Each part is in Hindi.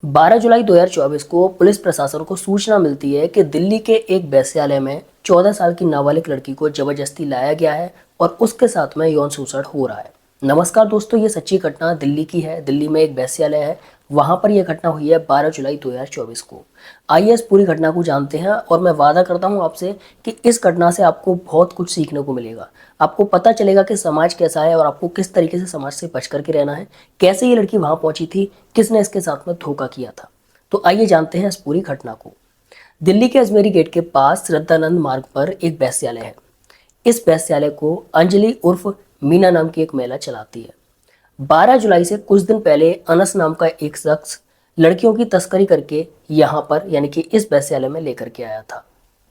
12 जुलाई 2024 को पुलिस प्रशासन को सूचना मिलती है कि दिल्ली के एक वेश्यालय में 14 साल की नाबालिग लड़की को जबरदस्ती लाया गया है और उसके साथ में यौन शोषण हो रहा है। नमस्कार दोस्तों, ये सच्ची घटना दिल्ली की है। दिल्ली में एक वेश्यालय है, वहां पर यह घटना हुई है 12 जुलाई 2024 को। आइए इस पूरी घटना को जानते हैं और मैं वादा करता हूं आपसे कि इस घटना से आपको बहुत कुछ सीखने को मिलेगा। आपको पता चलेगा कि समाज कैसा है और आपको किस तरीके से समाज से बच करके रहना है। कैसे ये लड़की वहां पहुंची थी, किसने इसके साथ में धोखा किया था। तो आइए जानते हैं इस पूरी घटना को। दिल्ली के अजमेरी गेट के पास श्रद्धानंद मार्ग पर एक वेश्यालय है। इस वेश्यालय को अंजलि उर्फ मीना नाम की एक महिला चलाती है। 12 जुलाई से कुछ दिन पहले अनस नाम का एक शख्स लड़कियों की तस्करी करके यहाँ पर यानी कि इस वेश्यालय में लेकर के आया था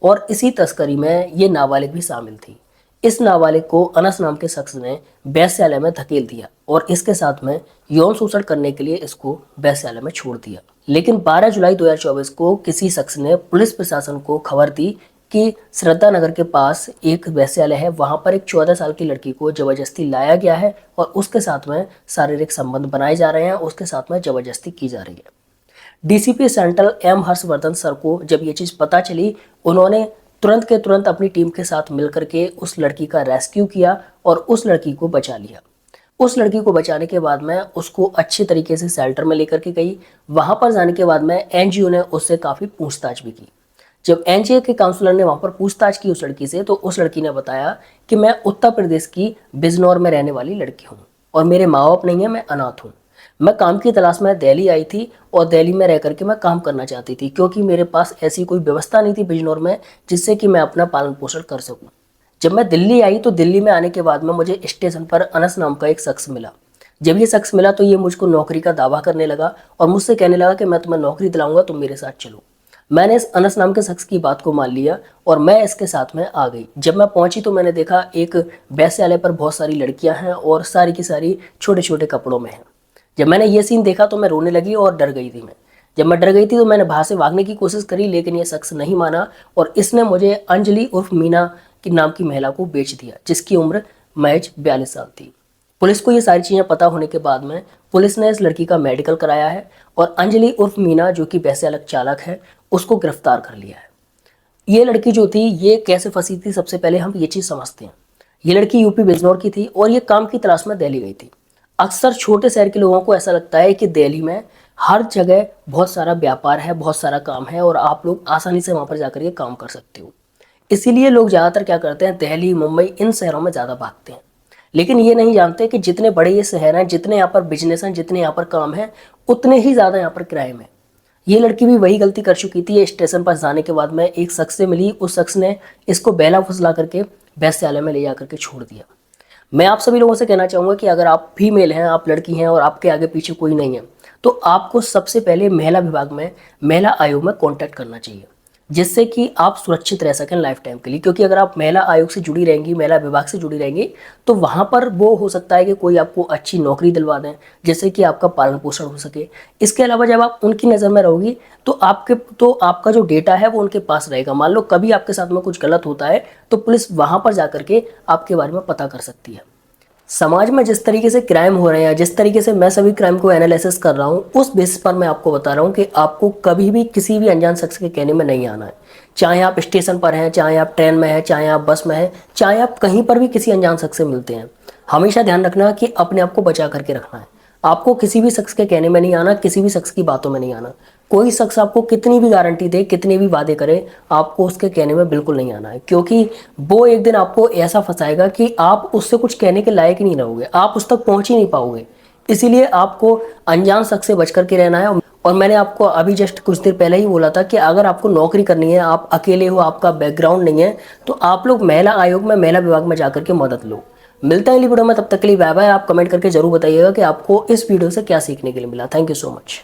और इसी तस्करी में ये नाबालिग भी शामिल थी। इस नाबालिग को अनस नाम के शख्स ने वेश्यालय में धकेल दिया और इसके साथ में यौन शोषण करने के लिए इसको वेश्यालय में छोड़ दिया। लेकिन 12 जुलाई 2024 को किसी शख्स ने पुलिस प्रशासन को खबर दी कि श्रद्धा नगर के पास एक वेश्यालय है, वहां पर एक 14 साल की लड़की को जबरदस्ती लाया गया है और उसके साथ में शारीरिक संबंध बनाए जा रहे हैं, उसके साथ में जबरदस्ती की जा रही है। DCP central M Harshvardhan sir को जब ये चीज़ पता चली, उन्होंने तुरंत के तुरंत अपनी टीम के साथ मिलकर के उस लड़की का रेस्क्यू किया और उस लड़की को बचा लिया। उस लड़की को बचाने के बाद में उसको अच्छे तरीके से शेल्टर में लेकर के गई। वहां पर जाने के बाद में एनजीओ ने उससे काफ़ी पूछताछ भी की। जब एनजीओ के काउंसलर ने वहां पर पूछताछ की उस लड़की से, तो उस लड़की ने बताया कि मैं उत्तर प्रदेश की बिजनौर में रहने वाली लड़की हूँ और मेरे माँ बाप नहीं है, मैं अनाथ हूँ। मैं काम की तलाश में दिल्ली आई थी और दिल्ली में रह करके मैं काम करना चाहती थी, क्योंकि मेरे पास ऐसी कोई व्यवस्था नहीं थी बिजनौर में जिससे कि मैं अपना पालन पोषण कर सकूं। जब मैं दिल्ली आई तो दिल्ली में आने के बाद में मुझे स्टेशन पर अनस नाम का एक शख्स मिला। जब ये शख्स मिला तो ये मुझको नौकरी का दावा करने लगा और मुझसे कहने लगा कि मैं तुम्हें नौकरी दिलाऊंगा, तुम मेरे साथ चलो। मैंने इस अनस नाम के शख्स की बात को मान लिया और मैं इसके साथ में आ गई। जब मैं पहुंची तो मैंने देखा एक वेश्यालय पर बहुत सारी लड़कियां हैं और सारी की सारी छोटे छोटे कपड़ों में हैं। जब मैंने ये सीन देखा तो मैं रोने लगी और डर गई थी। जब मैं डर गई थी तो मैंने बाहर से भागने की कोशिश करी, लेकिन ये शख्स नहीं माना और इसने मुझे अंजलि उर्फ मीना की नाम की महिला को बेच दिया, जिसकी उम्र महज 42 साल थी। पुलिस को ये सारी चीज़ें पता होने के बाद में पुलिस ने इस लड़की का मेडिकल कराया है और अंजलि उर्फ मीना, जो कि वेश्यालय चालक है, उसको गिरफ्तार कर लिया है। ये लड़की जो थी ये कैसे फंसी थी, सबसे पहले हम ये चीज़ समझते हैं। ये लड़की यूपी बिजनौर की थी और ये काम की तलाश में दिल्ली गई थी। अक्सर छोटे शहर के लोगों को ऐसा लगता है कि दिल्ली में हर जगह बहुत सारा व्यापार है, बहुत सारा काम है और आप लोग आसानी से वहाँ पर जाकर के काम कर सकते हो। इसीलिए लोग ज़्यादातर क्या करते हैं, दिल्ली, मुंबई, इन शहरों में ज़्यादा भागते हैं। लेकिन ये नहीं जानते कि जितने बड़े ये शहर हैं, जितने यहाँ पर बिजनेस हैं, जितने यहाँ पर काम है, उतने ही ज़्यादा यहाँ पर क्राइम है। ये लड़की भी वही गलती कर चुकी थी। ये स्टेशन पर जाने के बाद में एक शख्स से मिली, उस शख्स ने इसको बहला फुसला करके वेश्यालय में ले जा करके छोड़ दिया। मैं आप सभी लोगों से कहना चाहूँगा कि अगर आप फीमेल हैं, आप लड़की हैं और आपके आगे पीछे कोई नहीं है, तो आपको सबसे पहले महिला विभाग में, महिला आयोग में कॉन्टैक्ट करना चाहिए, जिससे कि आप सुरक्षित रह सकें लाइफ टाइम के लिए। क्योंकि अगर आप महिला आयोग से जुड़ी रहेंगी, महिला विभाग से जुड़ी रहेंगी, तो वहाँ पर वो हो सकता है कि कोई आपको अच्छी नौकरी दिलवा दें, जिससे कि आपका पालन पोषण हो सके। इसके अलावा जब आप उनकी नज़र में रहोगी तो आपका जो डेटा है वो उनके पास रहेगा। मान लो कभी आपके साथ में कुछ गलत होता है तो पुलिस वहाँ पर जा करके आपके बारे में पता कर सकती है। समाज में जिस तरीके से क्राइम हो रहे हैं, जिस तरीके से मैं सभी क्राइम को एनालिसिस कर रहा हूँ, उस बेसिस पर मैं आपको बता रहा हूँ कि आपको कभी भी किसी भी अनजान शख्स के कहने में नहीं आना है। चाहे आप स्टेशन पर हैं, चाहे आप ट्रेन में हैं, चाहे आप बस में हैं, चाहे आप कहीं पर भी किसी अनजान शख्स से मिलते हैं, हमेशा ध्यान रखना कि अपने आप को बचा करके रखना है। आपको किसी भी शख्स के कहने में नहीं आना, किसी भी शख्स की बातों में नहीं आना। कोई शख्स आपको कितनी भी गारंटी दे, कितने भी वादे करे, आपको उसके कहने में बिल्कुल नहीं आना है, क्योंकि वो एक दिन आपको ऐसा फंसाएगा कि आप उससे कुछ कहने के लायक ही नहीं रहोगे, आप उस तक पहुंच ही नहीं पाओगे। इसीलिए आपको अनजान शख्स से बच करके रहना है। और मैंने आपको अभी जस्ट कुछ देर पहले ही बोला था कि अगर आपको नौकरी करनी है, आप अकेले हो, आपका बैकग्राउंड नहीं है, तो आप लोग महिला आयोग में, महिला विभाग में जाकर के मदद लो। मिलता है अगली वीडियो में, तब तक के लिए बाय बाय। आप कमेंट करके जरूर बताइएगा कि आपको इस वीडियो से क्या सीखने के लिए मिला। Thank you so much.